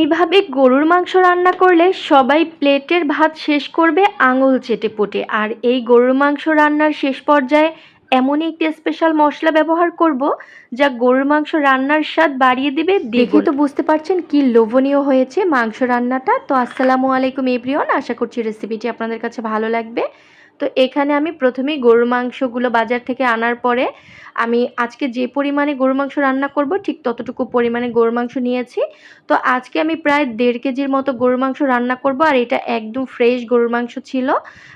এইভাবে গরুর মাংস রান্না করলে সবাই প্লেটের ভাত শেষ করবে আঙুল চেটে পুটে। আর এই গরুর মাংস রান্নার শেষ পর্যায়ে এমনই একটি স্পেশাল মশলা ব্যবহার করব যা গরুর মাংস রান্নার স্বাদ বাড়িয়ে দিবে। দেখে তো বুঝতে পারছেন কি লোভনীয় হয়েছে মাংস রান্নাটা। তো আসসালামু আলাইকুম এভরিওয়ান, আশা করছি রেসিপিটি আপনাদের কাছে ভালো লাগবে। তো এখানে আমি প্রথমেই গরুর মাংসগুলো বাজার থেকে আনার পরে আমি আজকে যে পরিমাণে গরুর মাংস রান্না করব ঠিক ততটুকু পরিমাণে গরুর মাংস নিয়েছি। তো আজকে আমি প্রায় 1.5 কেজির মতো গরুর মাংস রান্না করব, আর এটা একদম ফ্রেশ গরুর মাংস ছিল।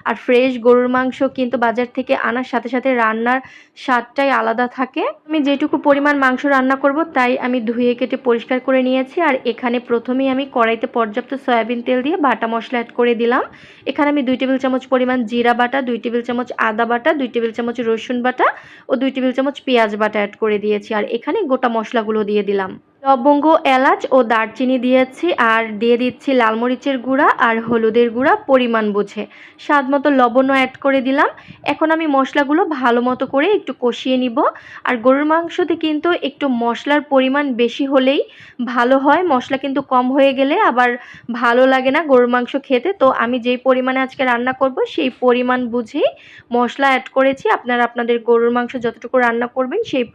আর ফ্রেশ গরুর মাংস কিন্তু বাজার থেকে আনার সাথে সাথে রান্নার স্বাদটাই আলাদা থাকে। আমি যেটুকু পরিমাণ মাংস রান্না করব তাই আমি ধুয়ে কেটে পরিষ্কার করে নিয়েছি। আর এখানে প্রথমেই আমি কড়াইতে পর্যাপ্ত সয়াবিন তেল দিয়ে বাটা মশলা অ্যাড করে দিলাম। এখানে আমি 2 টেবিল চামচ পরিমাণ জিরা বাটা, 2 টেবিল চামচ আদা বাটা, 2 টেবিল চামচ রসুন বাটা ও 2 টেবিল চামচ পেঁয়াজ বাটা অ্যাড করে দিয়েছি। আর এখানে গোটা মশলাগুলো দিয়ে দিলাম। লবঙ্গ, এলাচ ও দারচিনি দিয়েছি, আর দিয়ে দিচ্ছি লাল মরিচের গুঁড়া আর হলুদের গুঁড়া পরিমাণ বুঝে। স্বাদ মতো লবণও অ্যাড করে দিলাম। এখন আমি মশলাগুলো ভালো মতো করে একটু কষিয়ে নিব। আর গরুর মাংসতে কিন্তু একটু মশলার পরিমাণ বেশি হলেই ভালো হয়, মশলা কিন্তু কম হয়ে গেলে আবার ভালো লাগে না গরুর মাংস খেতে। তো আমি যেই পরিমাণে আজকে রান্না করব সেই পরিমাণ বুঝেই মশলা অ্যাড করেছি। আপনারা আপনাদের গরুর মাংস যতটুকু রান্না করবেন সেই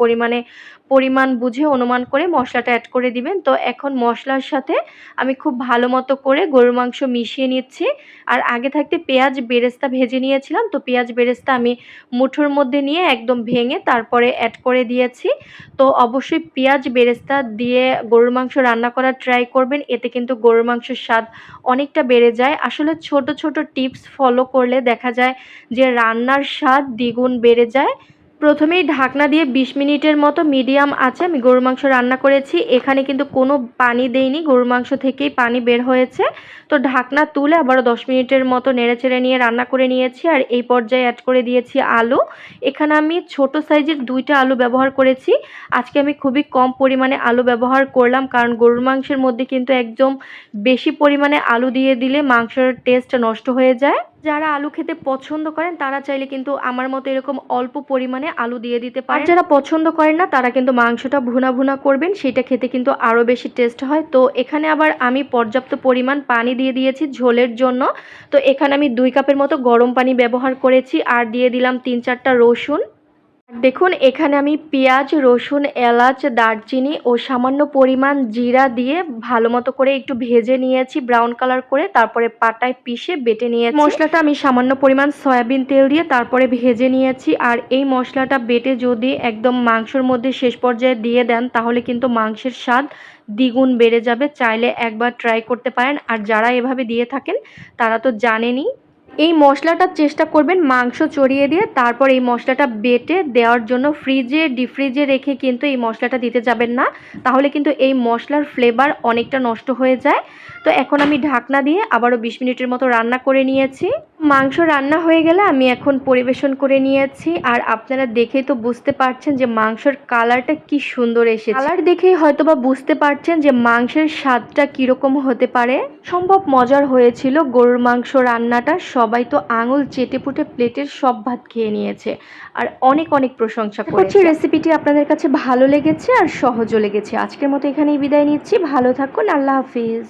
পরিমাণ বুঝে অনুমান করে মশলাটা অ্যাড করে দিবেন। তো এখন মশলার সাথে আমি খুব ভালো মতো করে গরুর মাংস মিশিয়ে নিচ্ছি। আর আগে থাকতে পেঁয়াজ বেরেস্তা ভেজে নিয়েছিলাম, তো পেঁয়াজ বেরেস্তা আমি মুঠোর মধ্যে নিয়ে একদম ভেঙে তারপরে অ্যাড করে দিয়েছি। তো অবশ্যই পেঁয়াজ বেরেস্তা দিয়ে গরুর মাংস রান্না করার ট্রাই করবেন, এতে কিন্তু গরুর মাংসের স্বাদ অনেকটা বেড়ে যায়। আসলে ছোট ছোট টিপস ফলো করলে দেখা যায় যে রান্নার স্বাদ দ্বিগুণ বেড়ে যায়। প্রথমেই ঢাকনা দিয়ে 20 মিনিটের মতো মিডিয়াম আঁচে আমি গরুর মাংস রান্না করেছি। এখানে কিন্তু কোনো পানি দেইনি, গরুর মাংস থেকেই পানি বের হয়েছে। তো ঢাকনা তুলে আবারও 10 মিনিটের মতো নেড়েচেড়ে নিয়ে রান্না করে নিয়েছি। আর এই পর্যায়ে অ্যাড করে দিয়েছি আলু। এখানে আমি ছোট সাইজের 2টা আলু ব্যবহার করেছি। আজকে আমি খুবই কম পরিমাণে আলু ব্যবহার করলাম, কারণ গরুর মাংসের মধ্যে কিন্তু একদম বেশি পরিমাণে আলু দিয়ে দিলে মাংসের টেস্ট নষ্ট হয়ে যায়। যারা আলু খেতে পছন্দ করেন তারা চাইলে কিন্তু আমার মতো এরকম অল্প পরিমাণে আলু দিয়ে দিতে পারেন। আর যারা পছন্দ করেন না তারা কিন্তু মাংসটা ভুনা ভুনা করবেন, সেটা খেতে কিন্তু আরও বেশি টেস্ট হয়। তো এখানে আবার আমি পর্যাপ্ত পরিমাণ পানি দিয়ে দিয়েছি ঝোলের জন্য। তো এখানে আমি 2 কাপের মতো গরম পানি ব্যবহার করেছি, আর দিয়ে দিলাম 3-4টা রসুন। দেখুন এখানে আমি পেঁয়াজ, রসুন, এলাচ, দারচিনি ও সামান্য পরিমাণ জিরা দিয়ে ভালো মতো করে একটু ভেজে নিয়েছি ব্রাউন কালার করে, তারপরে পাটায় পিষে বেটে নিয়েছি। মশলাটা আমি সামান্য পরিমাণ সয়াবিন তেল দিয়ে তারপরে ভেজে নিয়েছি। আর এই মশলাটা বেটে যদি একদম মাংসের মধ্যে শেষ পর্যায়ে দিয়ে দেন তাহলে কিন্তু মাংসের স্বাদ দ্বিগুণ বেড়ে যাবে। চাইলে একবার ট্রাই করতে পারেন। আর যারা এভাবে দিয়ে থাকেন তারা তো জানেনই। এই মশলাটা চেষ্টা করবেন মাংস চড়িয়ে দিয়ে তারপর এই মশলাটা বেটে দেওয়ার জন্য। ডিপ ফ্রিজে রেখে কিন্তু এই মশলাটা দিতে যাবেন না, তাহলে কিন্তু এই মশলার ফ্লেভার অনেকটা নষ্ট হয়ে যায়। তো এখন আমি ঢাকনা দিয়ে আবারও 20 মিনিটের মতো রান্না করে নিয়েছি। মাংস রান্না হয়ে গেলে আমি এখন পরিবেশন করে নিয়েছি। আর আপনারা দেখেই তো বুঝতে পারছেন যে মাংসের কালারটা কি সুন্দর এসেছে। কালার দেখেই হয়তোবা বুঝতে পারছেন যে মাংসের স্বাদটা কীরকম হতে পারে। সম্ভব মজার হয়েছিল গরুর মাংস রান্নাটা। সবাই তো আঙুল চেটে পুটে প্লেটের সব ভাত খেয়ে নিয়েছে আর অনেক অনেক প্রশংসা করেছে। রেসিপিটি আপনাদের কাছে ভালো লেগেছে আর সহজও লেগেছে। আজকের মতো এখানেই বিদায় নিচ্ছি। ভালো থাকুন, আল্লাহ হাফিজ।